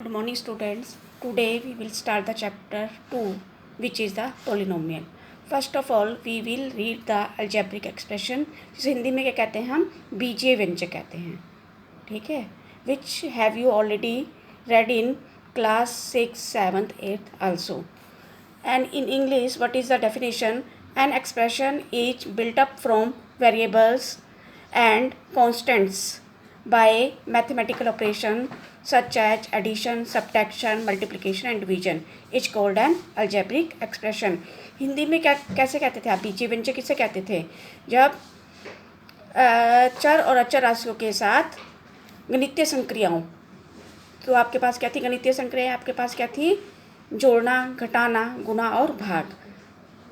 Good morning students. Today we will start the chapter 2 which is the polynomial. First of all we will read the algebraic expression जिसे हिंदी में क्या कहते हैं हम बीजीय व्यंजक कहते हैं. ठीक है, which have you already read in class 6, 7th, 8th also. And in English what is the definition? An expression is built up from variables and constants by mathematical operation such as addition, subtraction, multiplication and division is called an algebraic expression. Hindi में क्या कैसे कहते थे आप बीजीय व्यंजक किसे कहते थे? जब चर और अचर राशियों के साथ गणितीय संक्रियाओं, तो आपके पास क्या थी गणितीय संक्रियाएं? आपके पास क्या थी? जोड़ना, घटाना, गुना और भाग,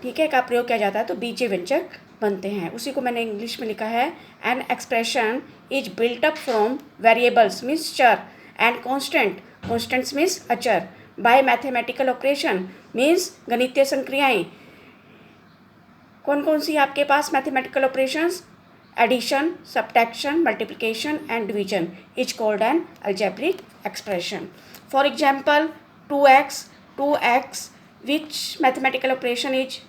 ठीक है, का प्रयोग किया जाता है तो बीजीय व्यंजक बनते हैं. उसी को मैंने इंग्लिश में लिखा है an expression is built up from variables means चर एंड कॉन्स्टेंट्स मीन्स अचर बाय मैथमेटिकल ऑपरेशन मीन्स गणितीय संक्रियाएं. कौन कौन सी आपके पास mathematical operations? Addition, subtraction, multiplication and division is called an algebraic expression. For example 2x which mathematical operation is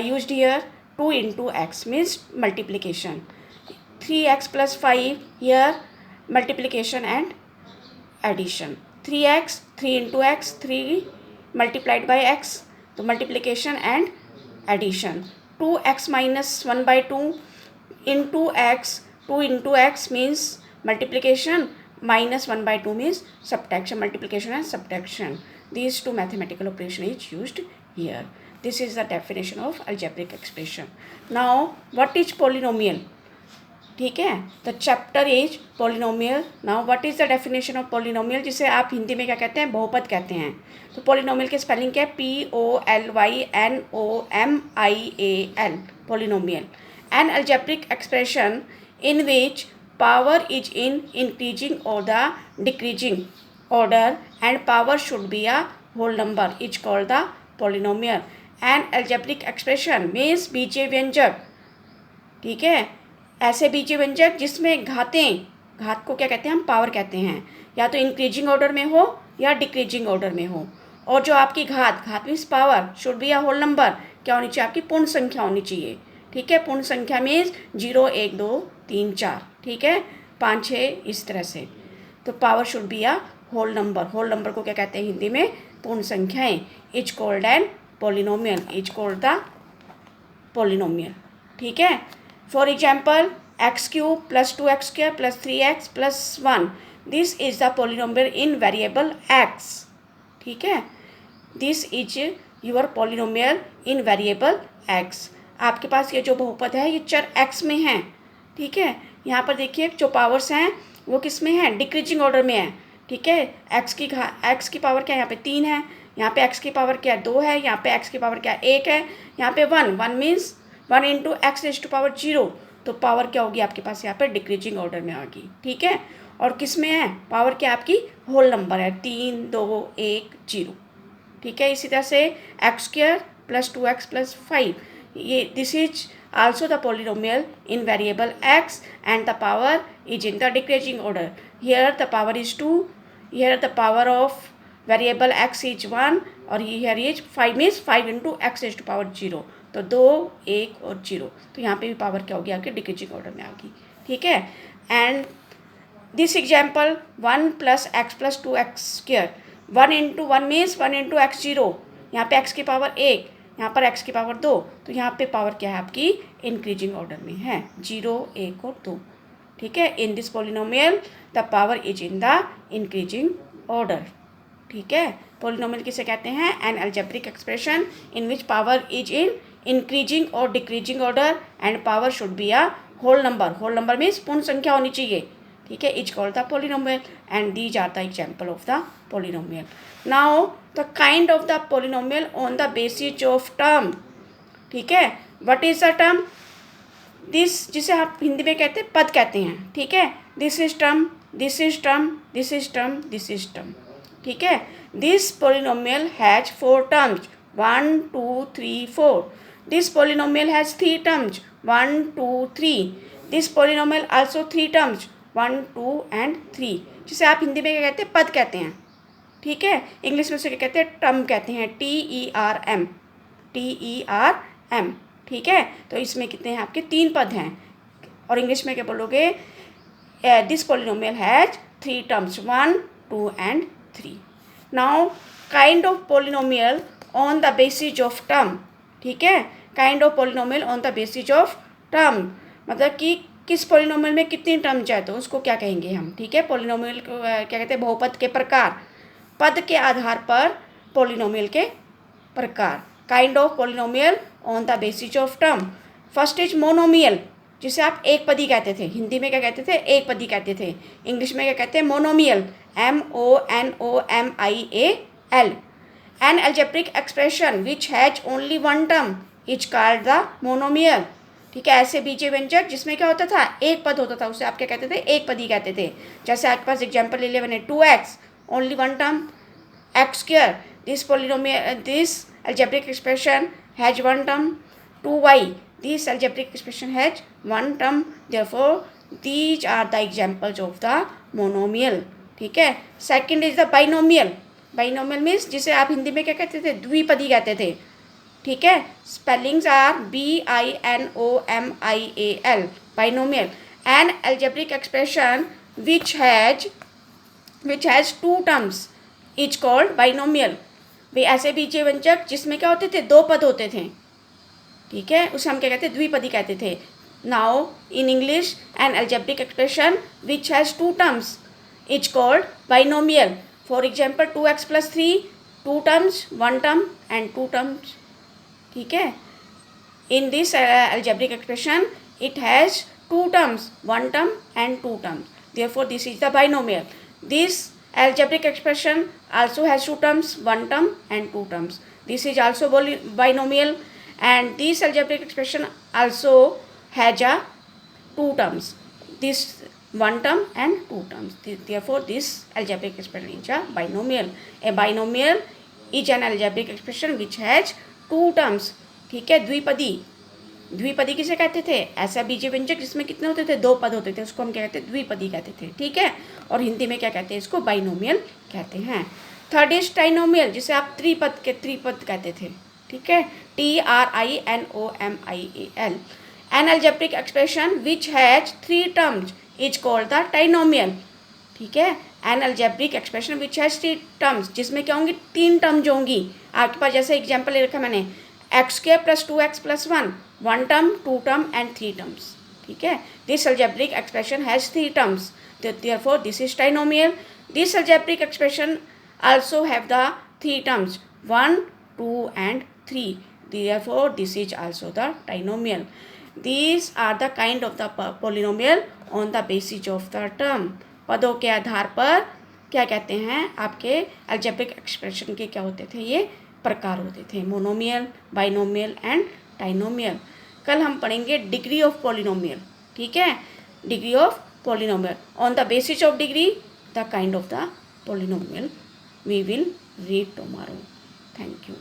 used here? 2 into x means multiplication. 3x plus 5 here multiplication and addition. 3x, 3 into x, 3 multiplied by x, so multiplication and addition. 2x minus 1 by 2 into x, 2 into x means multiplication, minus 1 by 2 means subtraction, multiplication and subtraction. These two mathematical operation is used here. This is the definition of algebraic expression. Now what is polynomial? ठीक है, the chapter is polynomial. Now what is the definition of polynomial, जिसे आप हिंदी में क्या कहते हैं? बहुपद कहते हैं. तो polynomial की स्पेलिंग क्या है? POLYNOMIAL, polynomial. An algebraic expression in which power is in increasing or the decreasing order and power should be a whole number is called the polynomial. An algebraic expression means बीजीय व्यंजक. ठीक है, ऐसे बीजीय व्यंजक जिसमें घात को क्या कहते हैं? हम पावर कहते हैं. या तो इंक्रीजिंग ऑर्डर में हो या डिक्रीजिंग ऑर्डर में हो. और जो आपकी घात means power should be a whole number, क्या होनी चाहिए? आपकी पूर्ण संख्या होनी चाहिए. ठीक है, पूर्ण संख्या मीन्स 0, 1, 2, 3, 4, ठीक है, 5, 6 इस तरह से. तो power should be a whole number. Whole number को क्या कहते हैं हिंदी में? पूर्ण संख्याएं. Is called an polynomial, is called the polynomial. ठीक है, for example x cube plus 2x square plus 3x प्लस 1, this is the polynomial in variable x. ठीक है, this is your polynomial in variable x. आपके पास ये जो बहुपद है ये चर x में है. ठीक है, यहाँ पर देखिए जो पावर्स हैं वो किस में है? डिक्रीजिंग ऑर्डर में है. ठीक है, x की पावर क्या है? यहाँ पे 3 है. यहाँ पे x की पावर क्या है? 2 है. यहाँ पे x की पावर क्या है? 1 है. यहाँ पे 1 means 1 into x raise to power 0. तो पावर क्या होगी आपके पास? यहाँ पे डिक्रीजिंग ऑर्डर में होगी. ठीक है, और किस में है पावर? क्या आपकी होल नंबर है, 3, 2, 1, 0. ठीक है, इसी तरह से x square plus 2x plus 5, ये this is also the polynomial in variable x and the power is in the decreasing order. Here the power is 2, here the power of variable x is 1 और here is 5 means 5 into x raised to power 0. तो 2, 1 और 0. तो यहाँ पे भी power क्या होगी आपके? डिक्रीजिंग ऑर्डर में आएगी. ठीक है, and this example 1 plus x plus 2x square, 1 into 1 means 1 into x 0. यहाँ पे x की पावर 1, यहाँ पर x की पावर 2. तो यहाँ पे पावर क्या है आपकी? इंक्रीजिंग ऑर्डर में है, 0, 1 और 2. ठीक है, in this polynomial the power is in the increasing order. ठीक है, पोलिनोमियल किसे कहते हैं? An algebraic expression in which power is in increasing और decreasing order and power should be a whole number. Whole number means पूर्ण संख्या होनी चाहिए. ठीक है, is called the polynomial and these are the example of the polynomial. Now the kind of the polynomial on the basis of term. ठीक है, what is the term? This जिसे आप हिंदी में कहते हैं पद कहते हैं. ठीक है, this is term, this is term, this is term, this is term. ठीक है, this polynomial has 4 terms, 1, 2, 3, 4. This polynomial has 3 terms, 1, 2, 3. This polynomial also 3 terms, 1, 2 and 3, जिसे आप हिंदी में क्या कहते हैं? पद कहते हैं. ठीक है, इंग्लिश में उसे क्या कहते हैं, टर्म कहते हैं, TERM, TERM, ठीक है। तो इसमें कितने हैं आपके 3 पद हैं, और इंग्लिश में क्या बोलोगे, this polynomial has 3 terms, 1, 2 and 3। Now kind of polynomial on the basis of term, ठीक है, kind of polynomial on the basis of term, मतलब कि किस पोलिनोमियल में कितनी टर्म चाहे तो उसको क्या कहेंगे हम, ठीक है। पोलिनोमियल को क्या कहते हैं, बहुपद के प्रकार, पद के आधार पर पोलिनोमियल के प्रकार, kind of polynomial on the basis of term. First is monomial, जिसे आप एक पदी कहते थे, हिंदी में क्या कहते थे, एक पदी कहते थे, इंग्लिश में क्या कहते हैं, monomial, MONOMIAL। N algebraic expression which has only one term is called the monomial, ठीक है। ऐसे बीजीय व्यंजक जिसमें क्या होता था, एक पद होता था, उसे आप क्या कहते थे, एक पदी कहते थे। जैसे आपके पास एग्जाम्पल 11 है, 2x, only one term, x², this polynomial, this algebraic expression has one term, 2y, this algebraic expression has one term, therefore these are the examples of the monomial, ठीक है। Second is the binomial, binomial means जिसे आप हिंदी में क्या कहते थे, द्विपदी कहते थे, ठीक है। Spellings are BINOMIAL, binomial. An algebraic expression which has 2 terms is called binomial। वे ऐसे बीजीय व्यंजक जिसमें क्या होते थे, 2 पद होते थे, ठीक है, उसे हम क्या कहते हैं, द्विपदी कहते थे। Now in English N algebraic expression which has 2 terms is called binomial. For example 2x + 3, 2 terms, 1 term and 2 terms, ठीक है। In this algebraic expression it has 2 terms, 1 term and 2 terms, therefore this is the binomial. This algebraic expression also has 2 terms, 1 term and 2 terms, this is also binomial। and this algebraic expression also has a 2 terms, this 1 term and 2 terms, therefore this algebraic expression is a binomial। a binomial is an algebraic expression which has 2 terms, ठीक है। द्विपदी, द्विपदी किसे कहते थे, ऐसा बीजीय व्यंजक जिसमें कितने होते थे, 2 पद होते थे, उसको हम क्या कहते हैं, द्विपदी कहते थे, ठीक है। और हिंदी में क्या कहते हैं, इसको बाइनोमियल कहते हैं। थर्ड इज ट्राइनोमियल, जिसे आप त्रिपद कहते थे, ठीक है, TRINOMIAL। N algebraic expression which has 3 terms is called the trinomial, ठीक है। N algebraic expression which has 3 terms, जिसमें क्या होंगी, 3 टर्म्स होंगी। आपके पास जैसे एग्जाम्पल ले रखा मैंने, x² + 2x + 1, 1 term, 2 term and 3 terms, ठीक है। This algebraic expression has 3 terms, therefore this is trinomial। This algebraic expression also have the 3 terms, 1, 2 and 3, therefore this is also the trinomial। These are the kind of the polynomial on the basis of the term। पदों के आधार पर क्या कहते हैं, आपके algebraic expression के क्या होते थे, ये प्रकार होते थे, मोनोमियल, बाइनोमियल एंड ट्राइनोमियल। कल हम पढ़ेंगे डिग्री ऑफ पॉलिनोमियल, ठीक है, degree of polynomial, on the basis of degree the kind of the polynomial we will read tomorrow. Thank you.